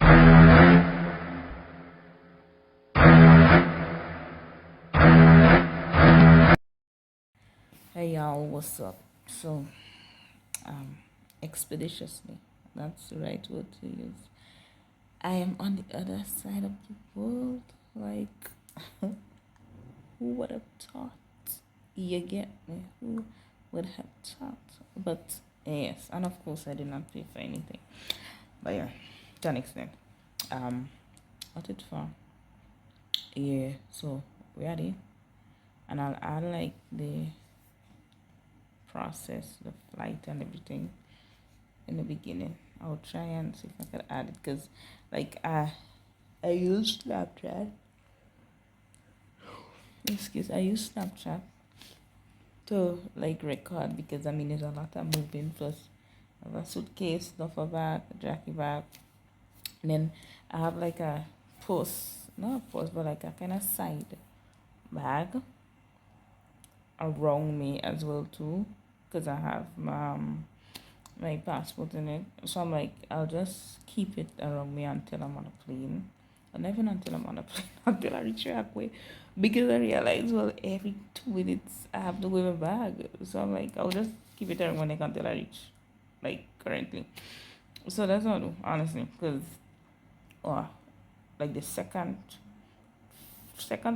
Hey y'all, what's up? So, um, expeditiously, that's the right word to use. I am on the other side of the world. Like, who would have thought? You get me? Who would have thought? But yes, and of course, I did not pay for anything. But yeah, to an extent. What it for? Yeah, so we are there, and I'll add like the process, the flight, and everything in the beginning. I'll try and see if I can add it because, like, I use Snapchat. Excuse, I use Snapchat to like record because I mean there's a lot of moving. Plus, I have a suitcase, duffel bag, a jacket bag, and then I have like a not a post, but like a kind of side bag around me as well too, because I have my passport in it. So I'm like, I'll just keep it around me until I'm on a plane. And even until I'm on a plane, until I reach halfway. Because I realize, well, every 2 minutes I have to wear my bag. So I'm like, I'll just keep it around my neck until I reach, like, currently. So that's what I do, honestly. Because, oh, like the second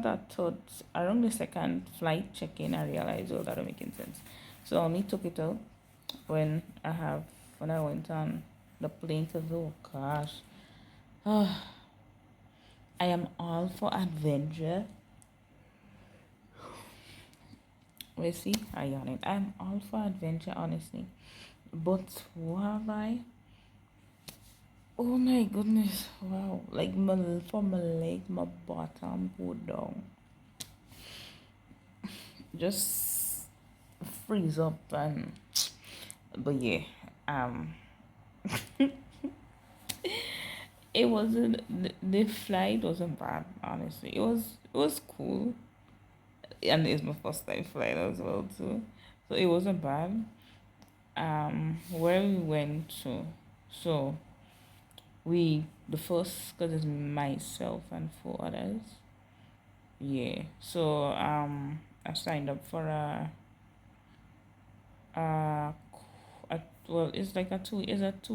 or third, around the second flight check-in, I realized, well, that don't make any sense. So I only took it out when I went on the plane to oh gosh. I am all for adventure. We see, I on it. I'm all for adventure, honestly. But what have I? Oh my goodness! Wow! Like from my leg, my bottom go down, just freeze up and. But yeah, um, it wasn't the flight wasn't bad. Honestly, it was cool, and it's my first time flying as well too, so it wasn't bad. Where we went to, so we the first because it's myself and four others. Yeah, so I signed up for a, well, it's like a 2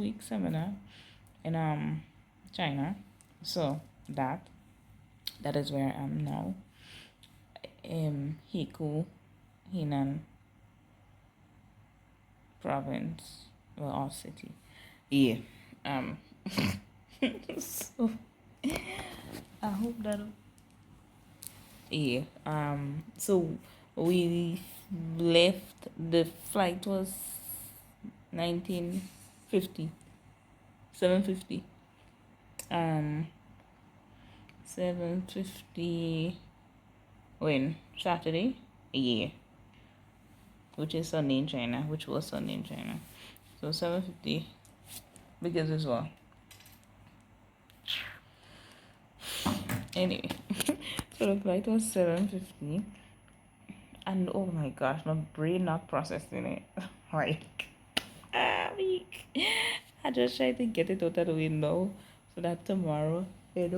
week seminar in China. So that is where I am now. Heyyyy, Henan province, well, our city. Yeah. Um. So I hope that. Yeah. So we left. The flight was 1950, 7:50. Um. 7:50. When Saturday. Yeah. Which is Sunday in China. Which was Sunday in China. So 7:50 because as well. Anyway, so the flight was 7:50, and oh my gosh, my brain not processing it. Like, weak. I just try to get it out of the window so that tomorrow, where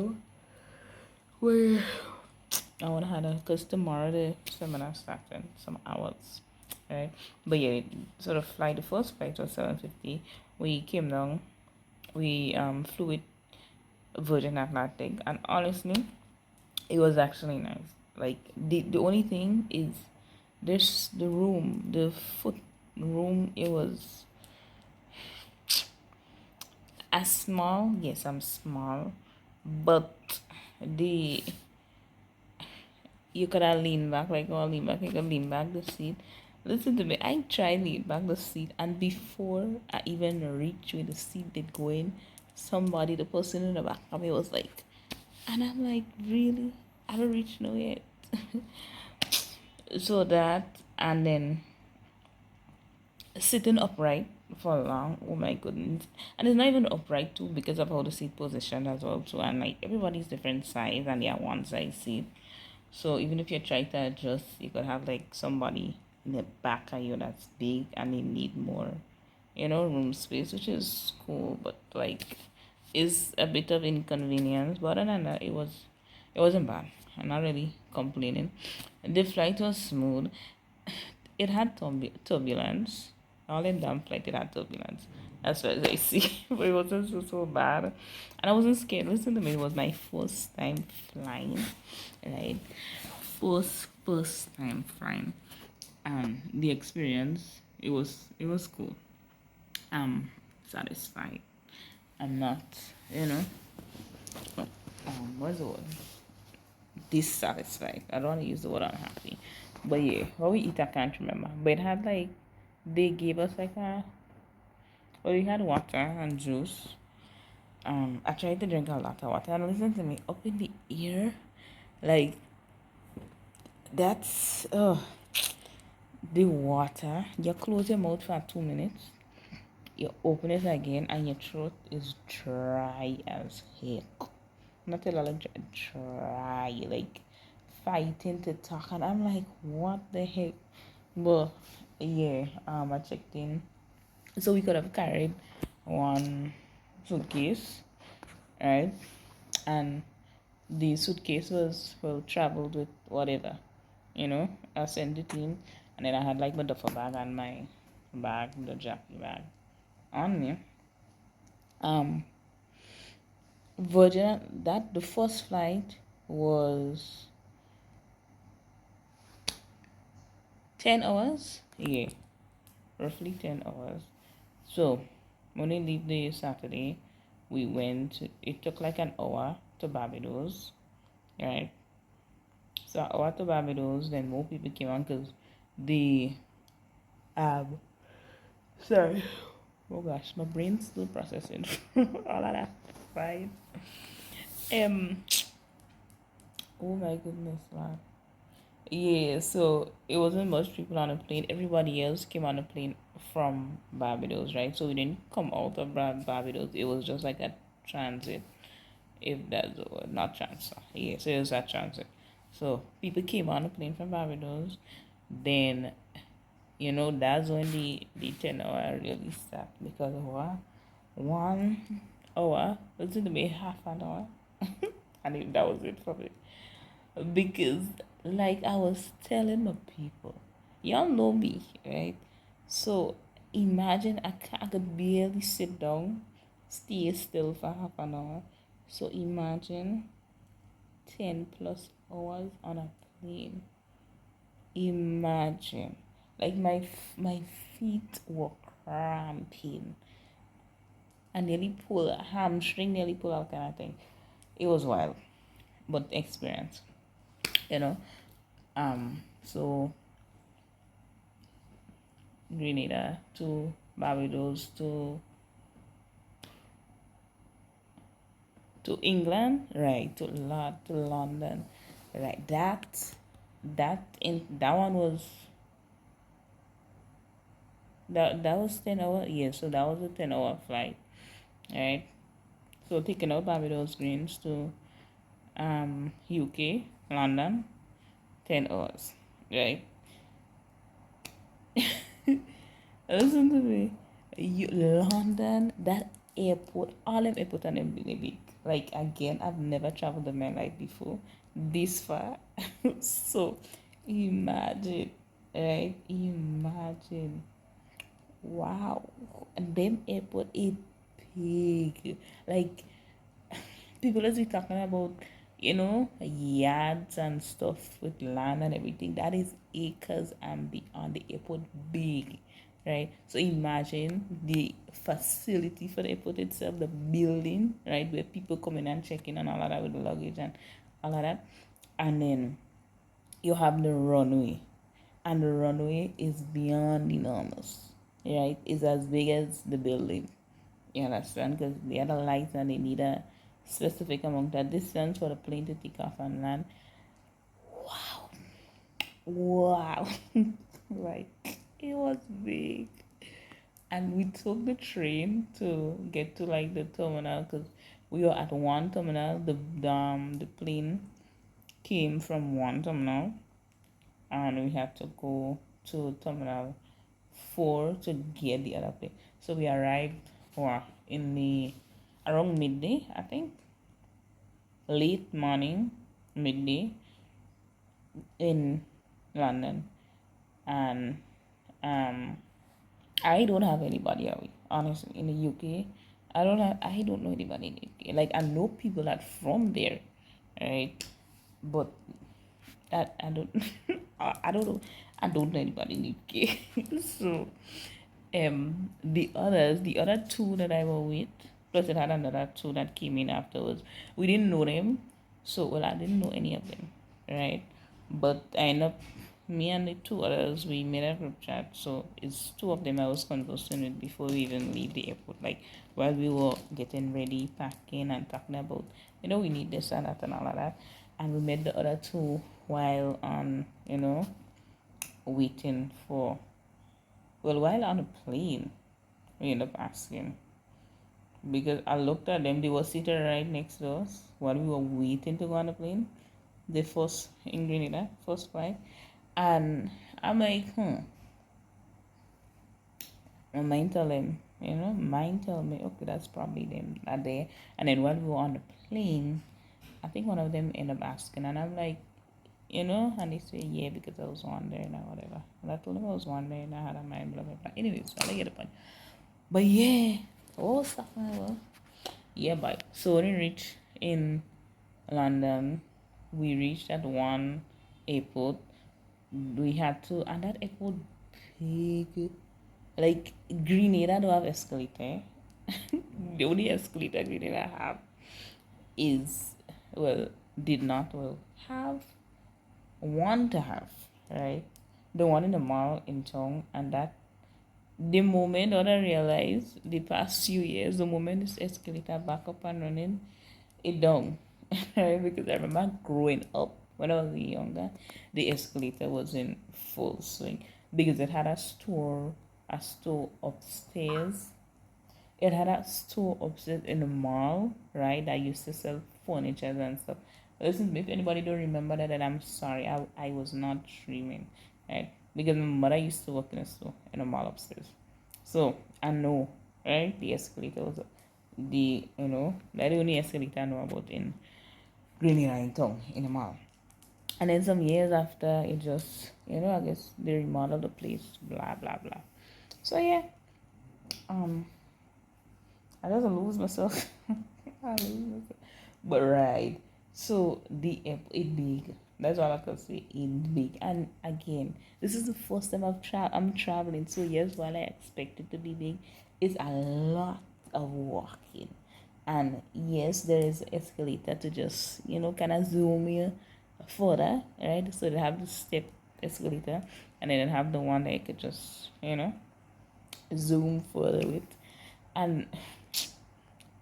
I want to have a, because tomorrow the seminar starts in some hours, right? But yeah, so the first flight was 7:50. We came down, we flew with Virgin Atlantic, and honestly, it was actually nice. Like the only thing is this the room, the foot room. It was as small. Yes, I'm small, but the you could have lean back like oh lean back. You could lean back the seat. Listen to me. I tried lean back the seat, and before I even reached where the seat did go in, somebody, the person in the back of me was like, and I'm like, really? I don't reach no yet. So that, and then sitting upright for long, oh my goodness. And it's not even upright too because of how the seat position as well too, and like everybody's different size and yeah, one size seat. So even if you try to adjust, you could have like somebody in the back of you that's big and they need more, room space, which is cool. But like is a bit of inconvenience, but other than that, it wasn't bad. I'm not really complaining. The flight was smooth. It had turbulence. All in damn flight, it had turbulence. As far as I see, but it wasn't so bad. And I wasn't scared. Listen to me, it was my first time flying, right? First time flying, and the experience, it was cool. I'm satisfied. I'm not, you know, what's the word? Dissatisfied. I don't want to use the word unhappy. But yeah, what we eat, I can't remember. But it had like, they gave us like well, we had water and juice. I tried to drink a lot of water, and listen to me, up in the ear, like, that's, the water. You close your mouth for 2 minutes, you open it again, and your throat is dry as heck. Not a lot of dry, like fighting to talk, and I'm like, what the heck? But yeah, I checked in, so we could have carried one suitcase, right? And the suitcase was well traveled with whatever, I sent it in, and then I had like my duffel bag and my bag, the jockey bag, on me. Um, Virgin, that the first flight was 10 hours. Yeah, roughly 10 hours. So when we leave the Saturday, we went. It took like an hour to Barbados, right? So hour to Barbados, then more people came on because the um sorry, oh gosh, my brain's still processing all of that. Right. Um. Oh my goodness, man. Yeah, so it wasn't much people on the plane. Everybody else came on the plane from Barbados, right? So we didn't come out of Barbados. It was just like a transit, if that's the word, not transfer. Yeah, so it was a transit. So people came on the plane from Barbados. Then, that's when the 10 hour really stopped because of what? 1 hour, was it to be half an hour? And that was it for me. Because, like I was telling the people, y'all know me, right? So imagine I could barely sit down, stay still for half an hour. So imagine 10 plus hours on a plane. Imagine, like my feet were cramping. I nearly pull a hamstring, nearly pull out kind of thing. It was wild, but experience, you know. So Grenada to Barbados to England, right? To London, right? That one was that was 10 hour. Yeah, so that was a 10 hour flight, right? So taking out Barbados Greens to UK London, 10 hours, right? Listen to me. London, that airport, all them airport and them really big. Like again, I've never traveled in my life before this far. So imagine, right? Imagine. Wow. And them airport is big. Like people as we talking about, yards and stuff with land and everything. That is acres and beyond. The airport big, right? So imagine the facility for the airport itself, the building, right, where people come in and check in and all of that with the luggage and all of that. And then you have the runway. And the runway is beyond enormous, right? It's as big as the building. You understand? Because they had a lights and they need a specific amount of distance for the plane to take off and land. Wow. Wow. Like, it was big. And we took the train to get to like the terminal because we were at one terminal. The plane came from one terminal and we had to go to terminal 4 to get the other plane. So we arrived in the around midday, I think, late morning, midday in London, and um, I don't have anybody out, honestly, in the UK. I don't know anybody in the UK. Like, I know people that from there, right? But that I don't I don't know. I don't know anybody in the UK. So the other two that I were with, plus it had another two that came in afterwards. We didn't know them. So well, I didn't know any of them, right? But I ended up, me and the two others, we made a group chat. So it's two of them I was conversing with before we even leave the airport. Like while we were getting ready, packing and talking about, we need this and that and all of that. And we met the other two while on, waiting for, well, while on a plane, we ended up asking. Because I looked at them, they were seated right next to us while we were waiting to go on the plane. The first in Grenada, first flight. And I'm like, my mind tell them, mind tell me, okay, that's probably them that day. And then while we were on the plane, I think one of them ended up asking, and I'm like, and they say, yeah, because I was wondering or whatever. And I told them I was wondering, I had a mind, blah, blah, blah. Anyways, I get the point. But yeah, all stuff, well, yeah, bye. So when we reached in London, we reached at one airport. We had to, and that airport big. Like Grenada don't have escalator. The only escalator Grenada have is, well, did not well have, want to have, right? The one in the mall in town, and that the moment that I realized the past few years, the moment this escalator back up and running, it down. Right? Because I remember growing up when I was younger, the escalator was in full swing because it had a store upstairs. It had a store upstairs in the mall, right? That used to sell furniture and stuff. Listen, if anybody don't remember that, then I'm sorry. I was not dreaming, right? Because my mother used to work in a store in a mall upstairs. So I know, right? The escalator was that the only escalator I know about in Green Line Town in the mall. And then some years after, it just, I guess they remodeled the place, blah blah blah. So yeah, um, I just lose myself. I lose myself. But right, so the app it big. That's all I can say. It big, and again, this is the first time I'm traveling. So yes, while I expect it to be big, it's a lot of walking, and yes, there is escalator to just kind of zoom you further, right? So they have the step escalator, and then they have the one that you could just zoom further with, and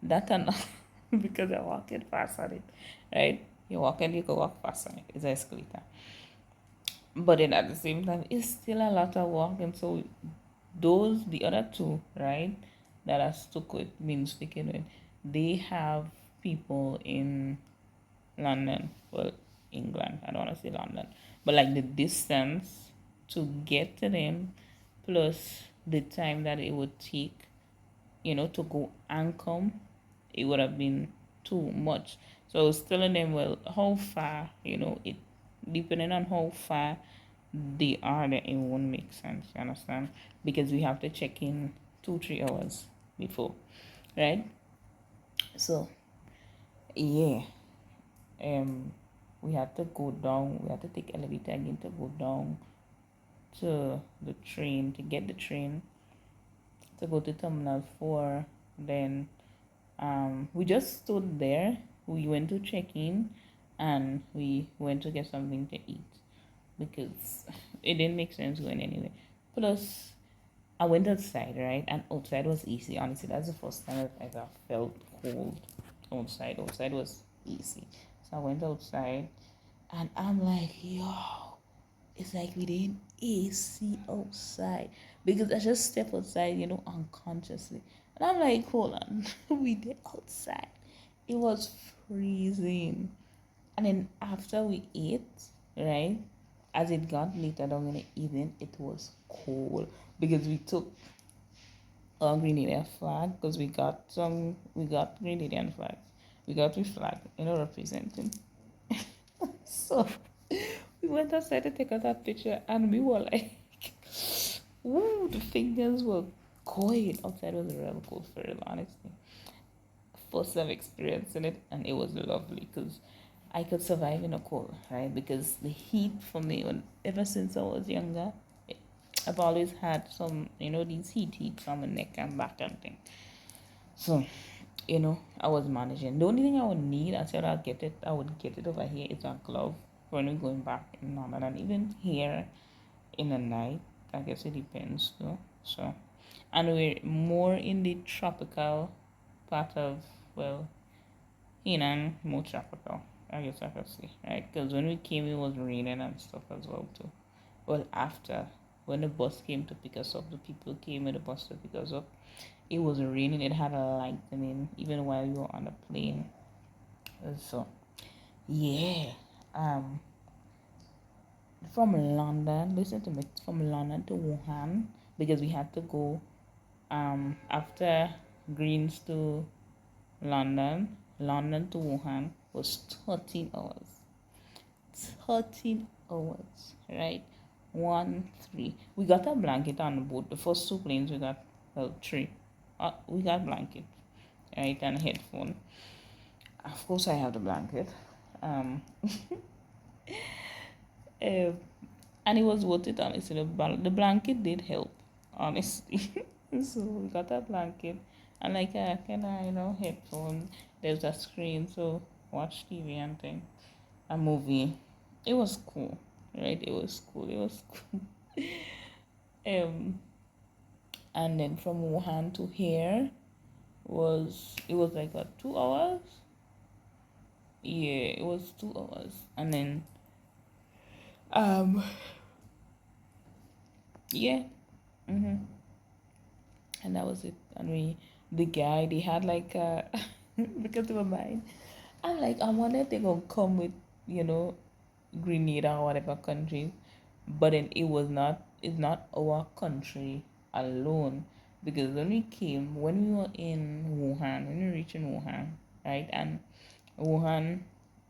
that and because you're walking fast on it, right? You're walking, you can walk fast on it. It's an escalator. But then at the same time, it's still a lot of walking. So the other two, right, that I stuck with, been sticking with, they have people in London, well, England. I don't want to say London, but like the distance to get to them, plus the time that it would take, to go and come, it would have been too much. So I was telling them, well, how far, it depending on how far they are, that it won't make sense. You understand? Because we have to check in 2-3 hours before, right? So yeah, um, we had to go down. We had to take elevator again to go down to the train to get the train to go to Terminal 4. Then we just stood there. We went to check in and we went to get something to eat because it didn't make sense going anyway. Plus, I went outside, right? And outside was easy. Honestly, that's the first time I've ever felt cold outside. Outside was easy. So I went outside and I'm like, yo, it's like we didn't AC outside because I just stepped outside, unconsciously. And I'm like, hold on, we did outside. It was freezing. And then after we ate, right, as it got later down in the evening, it was cold because we took Grenadian flag because we got Grenadian flags. We got the flag, representing. So we went outside to take out that picture, and we were like, "Ooh, the fingers were cold." Outside was real cold for real, honestly. First time experiencing it, and it was lovely because I could survive in a cold, right? Because the heat for me, ever since I was younger, I've always had some, these heat on my neck and back and thing. So, I was managing. The only thing I would need, I said I would get it over here, is a glove when we're going back in London. And even here in the night, I guess it depends though. So, and we're more in the tropical part of, well, more tropical, I guess I could say, right? Because when we came, it was raining and stuff as well too. Well, after, when the bus came to pick us up, the people came with the bus to pick us up. It was raining. It had a lightning even while we were on the plane. So yeah, um, from London. Listen to me. From London to Wuhan because we had to go after Greens to London. London to Wuhan was 13 hours. 13 hours, right? 1 3. We got a blanket on the boat. The first two planes we got, well, three. We got blanket, right, and a headphone. Of course, I have the blanket. Um, uh, and it was worth it, honestly. The blanket did help, honestly. So we got that blanket and like a kind of, headphone. There's a screen, so watch TV and thing. A movie. It was cool, right? It was cool. It was cool. Um, and then from Wuhan to here it was like 2 hours. Yeah, it was 2 hours, and then um, yeah, mm-hmm. And that was it. And the guy, they had like because they were mine. I'm like, I wonder if they're gonna come with, you know, Grenada or whatever country, but then it's not our country alone because when we were in Wuhan, when we reached in Wuhan, right, and Wuhan,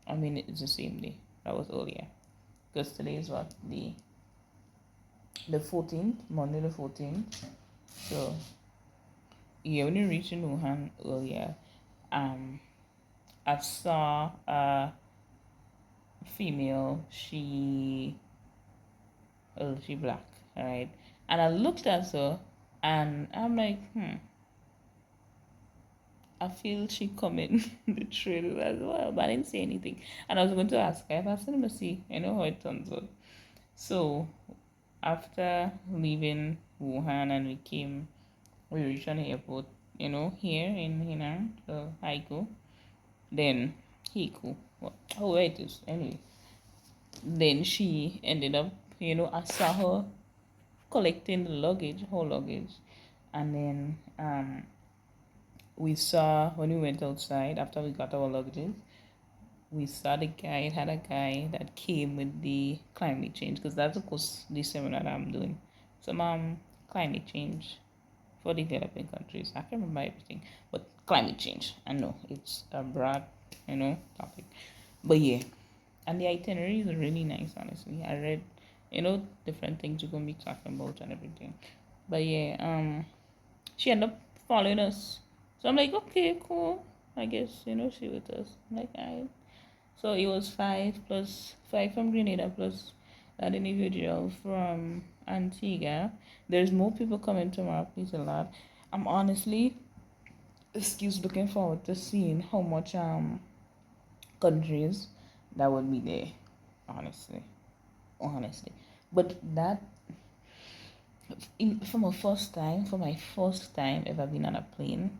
I mean it's the same day. That was earlier because today is what the 14th, Monday the 14th. So yeah, when we reached in Wuhan earlier, um, I saw a female. She black, right? And I looked at her, and I'm like, I feel she coming the trail as well, but I didn't say anything. And I was going to ask her if I said, let me see, how it turns out. So after leaving Wuhan and we reached an airport, here in Henan, so Haiku, then Hiku, oh wait, is anyway. Then she ended up, I saw her collecting the luggage, whole luggage, and then we saw when we went outside after we got our luggages, we saw the guy. It had a guy that came with the climate change because that's of course the seminar that I'm doing. Some climate change for developing countries. I can't remember everything, but climate change. I know it's a broad, topic, but yeah, and the itinerary is really nice. Honestly, I read, different things we're gonna be talking about and everything, but yeah, she ended up following us. So I'm like, okay, cool. I guess, she with us. I'm like, alright. So it was five from Grenada plus that individual from Antigua. There's more people coming tomorrow, please a lot. I'm honestly, looking forward to seeing how much countries that would be there. Honestly. Honestly. But that for my first time ever being on a plane,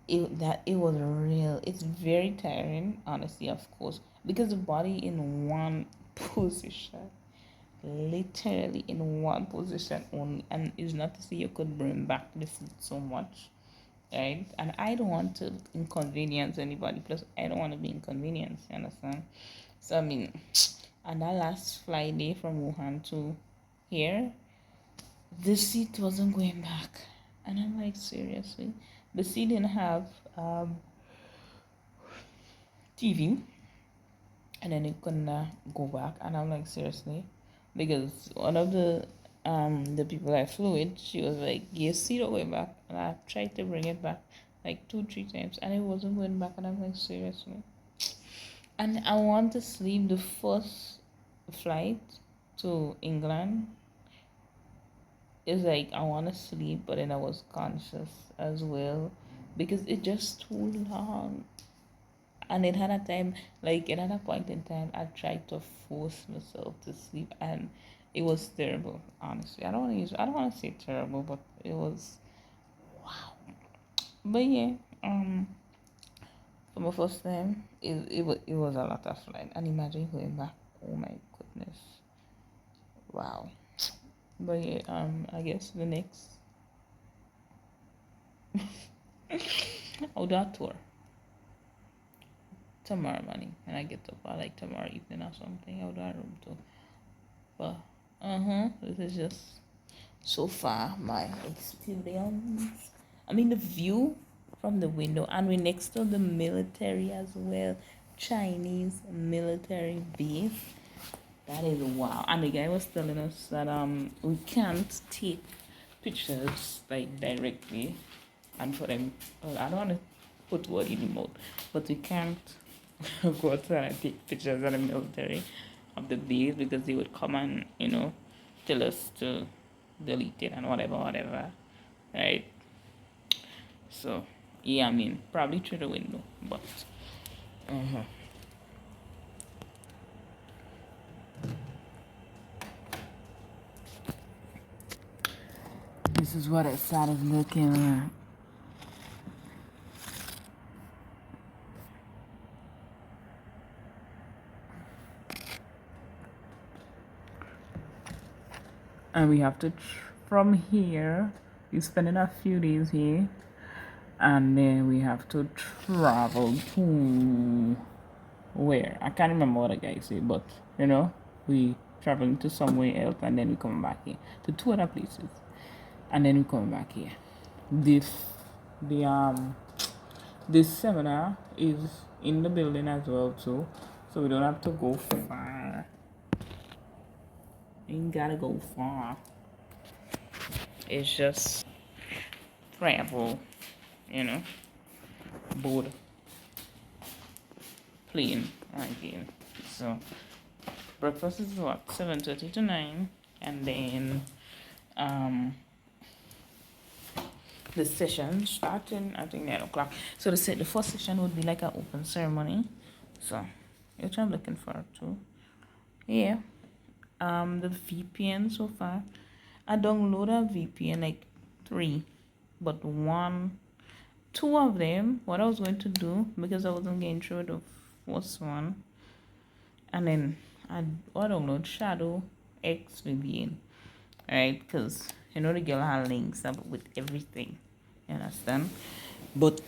it was real. It's very tiring, honestly, of course, because the body in one position, literally in one position only, and it's not to say you could bring back the food so much, right? And I don't want to inconvenience anybody. Plus, I don't want to be inconvenienced. You understand? So I mean, and that last flight day from Wuhan to here, the seat wasn't going back. And I'm like, seriously? The sea didn't have TV, and then it couldn't go back. And I'm like, seriously? Because one of the people I flew with, she was like, yes, see the way back. And I tried to bring it back like 2, 3 times, and it wasn't going back. And I'm like, seriously? And I want to sleep the first flight to England. It's like I want to sleep, but then I was conscious as well because it just too long. And it had a time, like it had a point in time, I tried to force myself to sleep, and it was terrible. Honestly, I don't want to say terrible, but it was wow. But yeah, for my first time, it was a lot of fun. And imagine going back. Oh my goodness, wow. But yeah, I guess the next outdoor tour tomorrow morning when I get up, or like tomorrow evening or something. Outdoor room too. But this is just so far my experience. I mean the view from the window, and we're next to the military as well. Chinese military base. That is wow. And the guy was telling us that we can't take pictures like directly and for them, well, I don't want to put word in the mouth, but we can't go outside and take pictures of the military of the base because they would come and tell us to delete it and whatever, right? So yeah, I mean probably through the window, but uh-huh. This is what I started looking at. And we have to from here you're spending a few days here, and then we have to travel to where I can't remember what the guy said, but we traveling to somewhere else, and then we come back here to two other places, and then we come back here. This the this seminar is in the building as well too, so we don't have to go far. You ain't gotta go far. It's just travel, you know, board, plane, again. So breakfast is what 7:30 to 9, and then um the session starting I think 9 o'clock. So the first session would be like an open ceremony. So which I'm looking forward to. Yeah. The VPN so far. I downloaded a VPN like 3, but two of them, what I was going to do, because I wasn't getting through the first one, and then I download Shadow X VPN, right? Because the girl had links up with everything, you understand? But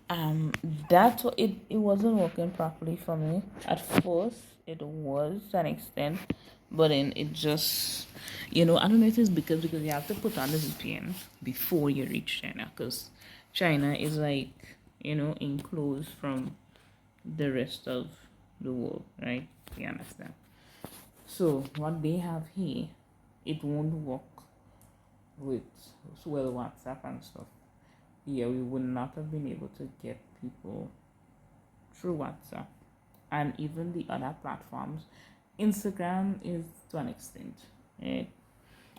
it wasn't working properly for me at first. It was to an extent, but then it just I don't know if it's because you have to put on the VPN before you reach China, because China is like enclosed from the rest of the world, right? You understand? So what they have here, it won't work with WhatsApp and stuff. Yeah, we would not have been able to get people through WhatsApp and even the other platforms. Instagram is to an extent, right?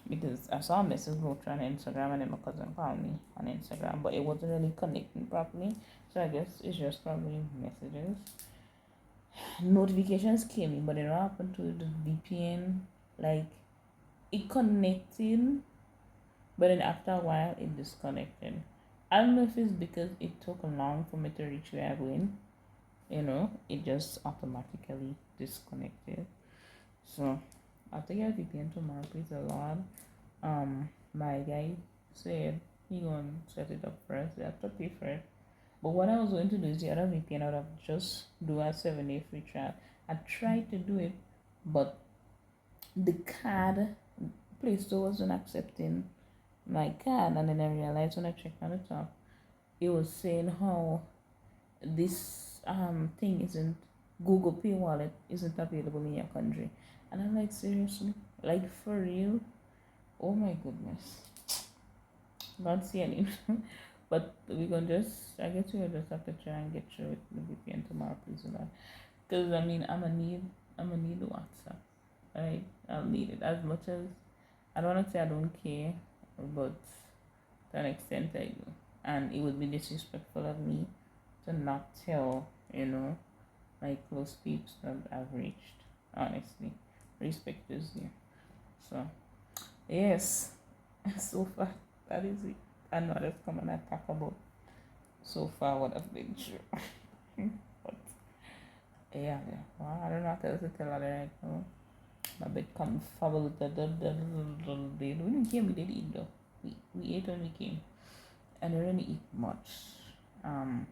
Because I saw a message go through on Instagram, and then my cousin called me on Instagram, but it wasn't really connecting properly. So I guess it's just probably messages. Notifications came in, but it don't happen to the VPN. Like it connected, but then after a while it disconnected. I don't know if it's because it took long for me to reach where I went. It just automatically disconnected. So I'll take a VPN tomorrow, please a lot. My guy said he gonna set it up first. I have to pay for it. But what I was going to do is the other VPN I would have just do a 7-day free trial. I tried to do it, but the card Play Store wasn't accepting my card, and then I realized when I checked on the top, it was saying how this thing isn't Google Pay wallet isn't available in your country. And I'm like, seriously? Like for real? Oh my goodness. Not see any but we gonna just I guess we'll just have to try and get through it the VPN tomorrow, please do that. Because I mean I'm gonna need WhatsApp. Right? I'll need it as much as I don't wanna say I don't care, but to an extent I do. And it would be disrespectful of me to not tell, my close peeps that I've reached. Honestly. Respect is there. So yes. So far that is it. I know that's come and I talk about so far what I've been through. But yeah. Well, I don't know how to tell her right now. My bed confabulated. We didn't came, we did eat though. We ate when we came. And we didn't eat much. Um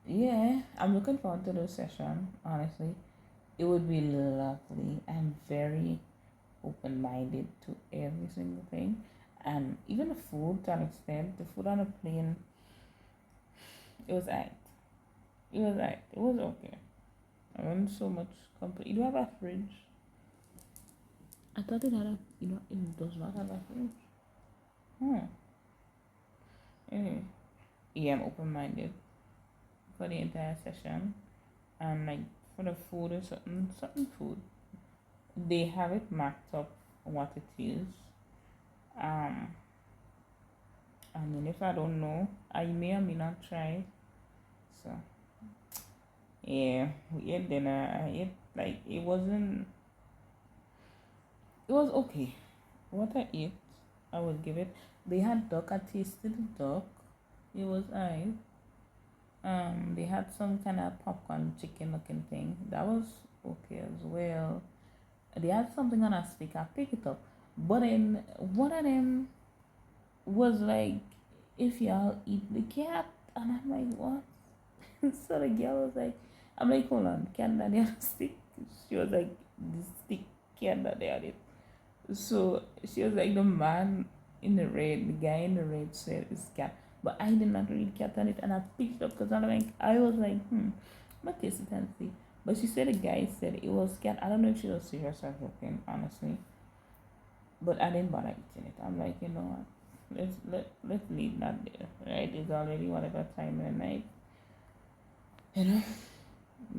yeah, I'm looking forward to the session, honestly. It would be lovely. I'm very open minded to every single thing. And even the food to an extent, the food on the plane, it was aight. It was aight. It was okay. I wasn't so much complaint. You do have a fridge? I thought it had it does not have a fridge. Hmm. Anyway, yeah, I'm open minded for the entire session. And like for the food or certain food, they have it marked up what it is. Um, and then if I don't know, I may or may not try it. So yeah, we ate dinner. I ate like it was okay. What I ate, I would give it. They had duck. I tasted the duck. It was nice. They had some kind of popcorn chicken looking thing. That was okay as well. They had something on a stick. I picked it up, but then one of them was like, "If y'all eat the cat," and I'm like, "What?" So the girl was like, "I'm like, hold on, cat that they had a stick." She was like, "The stick cat that they had it." So she was like, the man in the red, the guy in the red said it's cat. But I did not read cat on it and I picked it up because I was like, what taste it and see. But she said the guy said it was cat. I don't know if she was serious or joking, honestly. But I didn't bother eating it. I'm like, you know what? Let's leave that there. Right? It's already whatever time of the night. You know?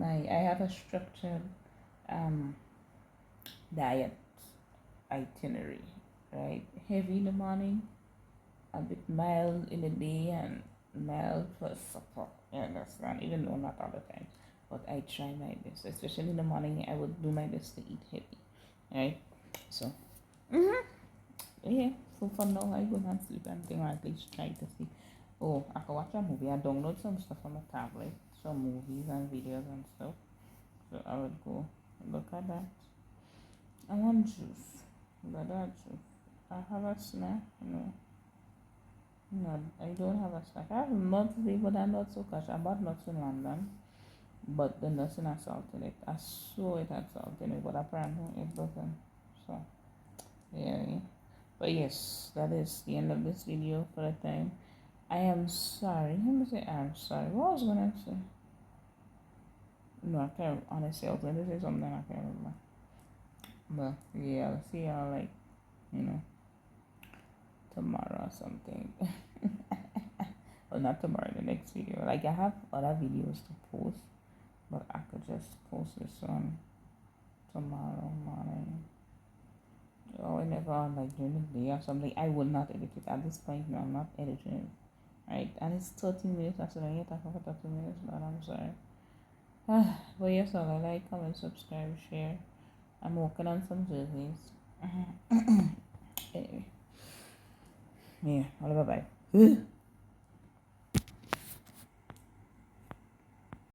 I have a structured um diet itinerary, right? Heavy in the morning, a bit mild in the day, and mild for supper. You understand? Even though not all the time, but I try my best. Especially in the morning, I would do my best to eat heavy, right? So, yeah. So for now, I go and sleep and think, or at least try to sleep. Oh, I can watch a movie. I download some stuff on my tablet, some movies and videos and stuff. So I would go look at that. I want juice. But that's juice. I have a snack. No. No, I don't have a snack. I have nuts there, but I'm not so cash. I bought nuts in London, but the nuts in had salt in it. I saw it had salt in it, but apparently it doesn't. So, yeah. But yes, that is the end of this video for the time. I am sorry. Let me say I'm sorry. What was I gonna say? No, I can't. Honestly, I was gonna say something I can't remember. But yeah, I'll see y'all like, you know, tomorrow or something. Well, not tomorrow, the next video. Like I have other videos to post, but I could just post this one tomorrow morning. Or whenever, like during the day or something. I will not edit it at this point. No, I'm not editing it. Right? And it's 30 minutes. I said I need to talk for 30 minutes, but I'm sorry. But yes, all I like, comment, subscribe, share. I'm working on some jerseys. Anyway. Yeah, bye bye.